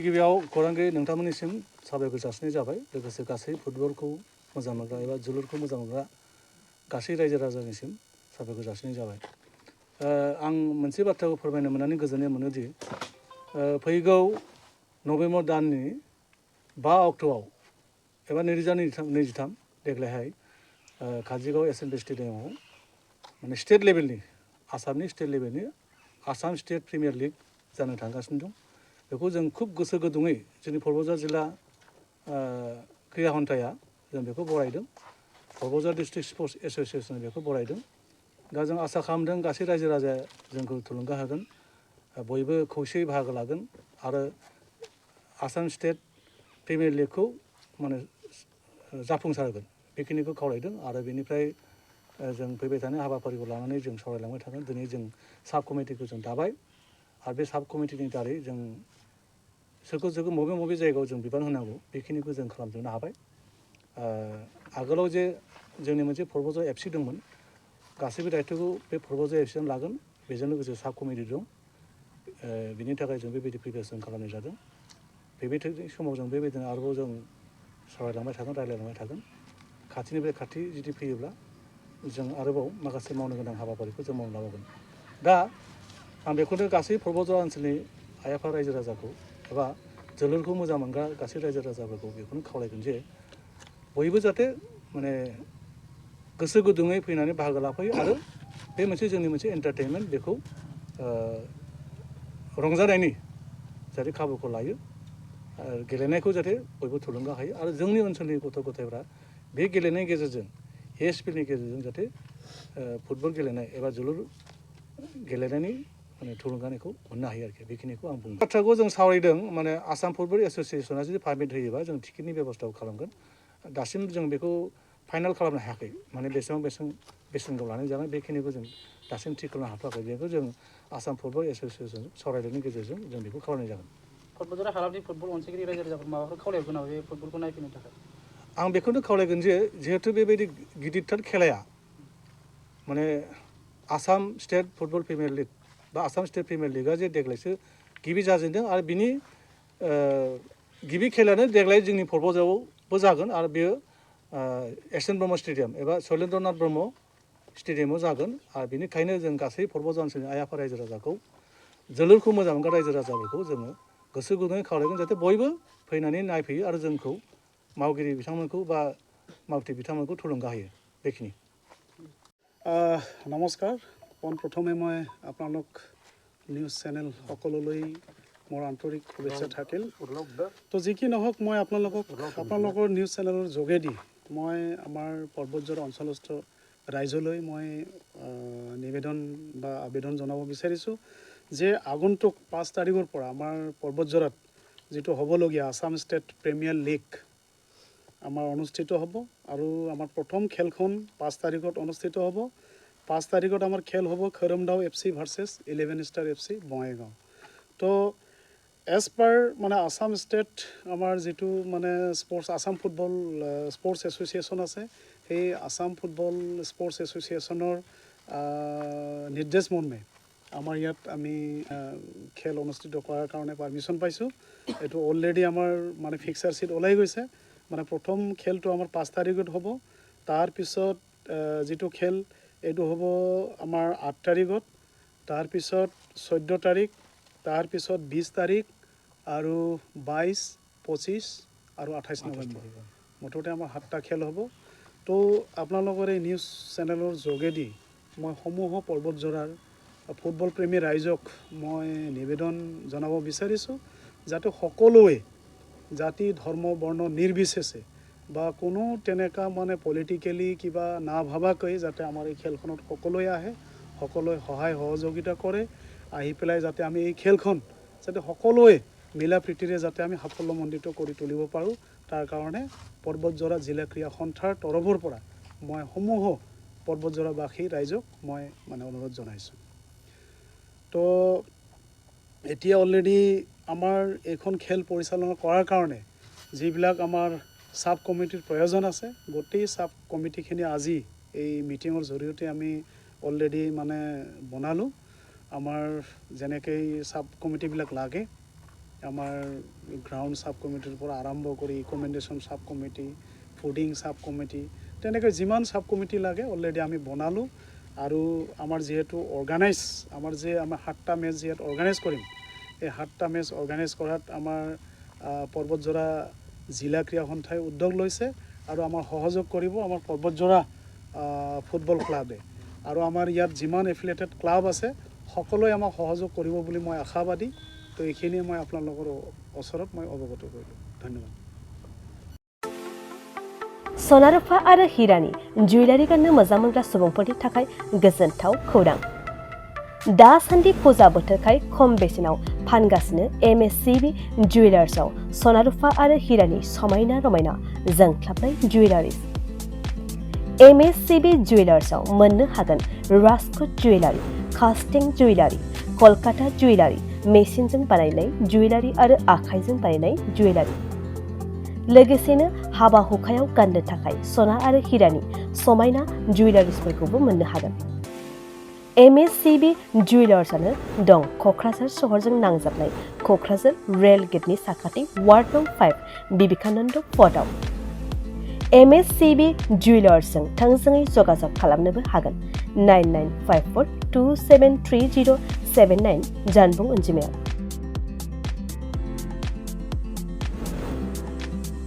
गिबियाव खौरांगिरि नोंथांमोननिसिम साबायखर जासिनाय जाबाय लोगोसे गासै फुटबलखौ मोजां मोनग्रा एबा जोलुरखौ मोजां मोनग्रा गासै रायजो राजानिसिम साबायखर जासिनाय जाबाय। आं मोनसे बाथ्राखौ फोरमायनो मोननानै गोजोननाय मोनोदि फैगौ नभेम्बर दाननि 5 अक्ट'आव एबा 2023 देग्लायहाय काजलगाव एसएमबि स्टेडियामाव माने स्टेट लेभेलनि आसामनि स्टेट लेभेलनि आसाम स्टेट प्रिमियार लिग जानो थांगासिनो दं। बेखौ जों खुब गोसो गुदुङै जोंनि क'क्राझार जिल्ला क्रिया हन्थाया जों बेखौ बरायदों। क'क्राझार डिस्ट्रिक्ट स्पर्ट्स एस'सियेसना बेखौ बरायदों। दा जों आसा खालामदों गासै रायजो राजाया जोंखौ थुलुंगा होगोन, बयबो खौसेयै बाहागो लागोन आरो आसाम स्टेट प्रिमियार लिगखौ माने जाफुंसार होगोन बेखिनिखौ खावलायदों। आरो बेनिफ्राय जों फैबाय थानाय हाबाफारिखौ लानानै जों सावरायलांबाय थागोन। दिनै जों साब कमिटिखौ जों दाबाय आरो बे साब कमिटिनि दारै जों सोरखौ बबे जायगायाव जों बिबान होनांगौ बेखिनिखौ जों खालामजोबनो हाबाय। आगोलाव जे जोंनि मोनसे प्रप'जाल एफसि दंमोन, गासैबो दायथ'खौ बे प्रप'जाल एफसिआनो लागोन, बेजों लोगोसे साब कमिटि दं। बिनि थाखाय जों बेबायदि प्रिपेरेसन खालामनाय जादों। फैबाय थानाय समाव जों बेबायदिनो आरोबाव जों सावरायलांबाय थागोन, रायज्लायलांबाय थागोन। खाथिनिफ्राय खाथि जुदि फैयोब्ला जों आरोबाव माखासे मावनो गोनां हाबाफारिखौ जों मावनो लाबावगोन। दा आं बेखौनो गासै प्रप'जाल ओनसोलनि आइ आफा रायजो राजाखौ एबा जोलुरखौ मोजां मोनग्रा गासै रायजो राजाफोरखौ बेखौनो खावलायगोन जे बयबो जाहाथे माने गोसो गुदुङै फैनानै बाहागो लाफैयो आरो बे मोनसे जोंनि मोनसे एन्टारटेनमेन्ट बेखौ रंजानायनि जाहाथे खाबुखौ लायो। गेलेनायखौ जाहाथे बयबो थुलुंगा होयो आरो जोंनि ओनसोलनि गथ' गथायफ्रा बे गेलेनायनि गेजेरजों एएसपिनि गेजेरजों जाहाथे फुटबल गेलेनाय एबा जोलुर गेलेनायनि माने थुलुंगानायखौ मोननो हायो आरोखि। बेखिनिखौ आं बुंदों। बाथ्राखौ जों सावरायदों माने आसाम फुटबल एस'सियेसना जुदि पारमिट होयोबा जों टिकेटनि बेब'स्थाखौ खालामगोन। दासिम जों बेखौ फाइनाल खालामनो हायाखै, माने बेसेबां बेसेनखौ लानाय जागोन बेखिनिखौ जों दासिम थि खालामनो हाथ'वाखै। बेखौ जों आसाम फुटबल एस'सियेसन सावरायनायनि गेजेरजों जों बेखौ खालामनाय जागोन। क'क्राझार हालामनि फुटबल अनसायगिरि रायजो राजाफोर माबाफोर खावलायगोन नामा बे फुटबलखौ नायफैनो थाखाय? आं बेखौनो खावलायगोन जे जिहेथु बेबायदि गिदिरथार खेलाया माने Assam state football premier league बा आसाम स्टेट प्रिमियार लिगआ जे देग्लायसो गिबि जाजेनदों आरो बिनि गिबि खेलायानो देग्लाय जोंनि पर्बतआवबो जागोन आरो बेयो एस एन ब्रह्म स्टेडियाम एबा शैलेन्द्रनाथ ब्रह्म स्टेडियामाव जागोन। आरो बेनिखायनो जों गासै पर्बत ओनसोलनि आइ आफा रायजो राजाखौ जोलुरखौ मोजां मोनग्रा रायजो राजाफोरखौ जोङो गोसो गुदुङै खावलायगोन जाहाथे बयबो फैनानै नायफैयो आरो जोंखौ मावगिरि बिथांमोनखौ बा मावथि बिथांमोनखौ थुलुंगा होयो। बेखिनि। নমস্কাৰ। পোনপ্ৰথমে মই আপোনালোক নিউজ চেনেল সকলোলৈ মোৰ আন্তৰিক শুভেচ্ছা থাকিল। তো যি কি নহওক মই আপোনালোকৰ নিউজ চেনেলৰ যোগেদি মই আমাৰ পৰ্বতজোৰা অঞ্চলস্থ ৰাইজলৈ মই নিবেদন বা আবেদন জনাব বিচাৰিছোঁ যে আগন্তুক 5 তাৰিখৰ পৰা আমাৰ পৰ্বতজোৰাত যিটো হ'বলগীয়া আসাম ষ্টেট প্ৰিমিয়াৰ লীগ আমাৰ অনুষ্ঠিত হ'ব আৰু আমাৰ প্ৰথম খেলখন 5 তাৰিখত অনুষ্ঠিত হ'ব। 5 তাৰিখত আমাৰ খেল হ'ব Khoromdao FC versus 11 star FC Bongaigaon. তো এজ পাৰ মানে আসাম ষ্টেট আমাৰ যিটো মানে sports Assam football sports association আছে, সেই আসাম ফুটবল স্পৰ্টছ এছ'চিয়েশ্যনৰ নিৰ্দেশ মৰ্মে আমাৰ ইয়াত আমি খেল অনুষ্ঠিত কৰাৰ কাৰণে পাৰ্মিশ্যন পাইছোঁ। এইটো অলৰেডি আমাৰ মানে ফিক্সাৰ চিট ওলাই গৈছে। মানে প্ৰথম খেলটো আমাৰ 5 তাৰিখত হ'ব। তাৰপিছত যিটো খেল এইটো হ'ব আমাৰ 8 তাৰিখত, তাৰপিছত 14 তাৰিখ, তাৰপিছত 20 তাৰিখ আৰু 22, 25 আৰু 28 নৱেম্বৰ। মুঠতে আমাৰ 7টা খেল হ'ব। তো আপোনালোকৰ এই নিউজ চেনেলৰ যোগেদি মই সমূহ পৰ্বতজোৰাৰ ফুটবল প্ৰেমী ৰাইজক মই নিবেদন জনাব বিচাৰিছোঁ যাতে সকলোৱে জাতি ধৰ্ম বৰ্ণ নিৰ্বিশেষে বা কোনো তেনেকুৱা মানে পলিটিকেলি কিবা নাভাবাকৈ যাতে আমাৰ এই খেলখনত সকলোৱে আহে, সকলোৱে সহায় সহযোগিতা কৰে, আহি পেলাই যাতে আমি এই খেলখন যাতে সকলোৱে মিলা প্ৰীতিৰে যাতে আমি সাফল্যমণ্ডিত কৰি তুলিব পাৰোঁ, তাৰ কাৰণে পৰ্বতজোৰা জিলা ক্ৰীড়া সন্থাৰ তৰফৰ পৰা মই সমূহ পৰ্বতজোৰাবাসী ৰাইজক মই মানে অনুৰোধ জনাইছোঁ। তো এতিয়া অলৰেডি আমাৰ এইখন খেল পৰিচালনা কৰাৰ কাৰণে যিবিলাক আমাৰ সাব কমিটিৰ প্ৰয়োজন আছে, গোটেই সাব কমিটিখিনি আজি এই মিটিঙৰ জৰিয়তে আমি অলৰেডি মানে বনালোঁ। আমাৰ যেনেকৈ সাব কমিটিবিলাক লাগে আমাৰ গ্ৰাউণ্ড ছাব কমিটিৰ পৰা আৰম্ভ কৰি ৰিকমেণ্ডেশ্যন ছাব কমিটি, ফুডিং ছাব কমিটি, তেনেকৈ যিমান ছাব কমিটি লাগে অলৰেডি আমি বনালোঁ। আৰু আমাৰ যিহেতু অৰ্গেনাইজ আমাৰ 7টা মেচ যিহেতু অৰ্গেনাইজ কৰিম, এই 7টা মেচ অৰ্গেনাইজ কৰাত আমাৰ পৰ্বতজোৰা জিলা ক্ৰীড়া সন্থাই উদ্যোগ লৈছে আৰু আমাৰ সহযোগ কৰিব আমাৰ পৰ্বতজোৰা ফুটবল ক্লাবে। আৰু আমাৰ ইয়াত যিমান এফিলিয়েটেড ক্লাব আছে সকলোৱে আমাক সহযোগ কৰিব বুলি মই আশাবাদী। তো এইখিনিয়ে মই আপোনালোকৰ ওচৰত মই অৱগত কৰিলোঁ। ধন্যবাদ। सनारुफा आरो हिरानि जुवेलारि गाननो मोजां मोनग्रा सुबुंफोरनि थाखाय गोजोनथाव खौरां। दासान्दि फुजा बोथोरखाय खम बेसेनाव फानगासिनो MSCB जुवेलार्सआव सनारुफा आरो हिरानि समायना रमायना जोंख्लाबनाय जुवेलारिज। MSCB जुवेलार्सआव मोननो हागोन राजकोट जुवेलारि, कास्टिं जुवेलारि, कलकाता जुवेलारि, मेसिनजों बानायनाय जुवेलारि आरो आखाइजों बानायनाय जुवेलारि। लोगोसेनो हाबा हुखायाव गाननो थाखाय सना आरो हिरानि समायना जुवेलारिसफोरखौबो मोननो हागोन। MSCB जुवेलार्सआनो दं क'क्राझार सहरजों नांजाबनाय क'क्राझार रेल गेटनि साखाथि वार्ड नं 5 बिबेकानन्द फर्टआव। MSCB जुवेलार्सजों थोंजोङै जगाजग खालामनोबो हागोन 9954273079 जानबुं अनजिमायाव।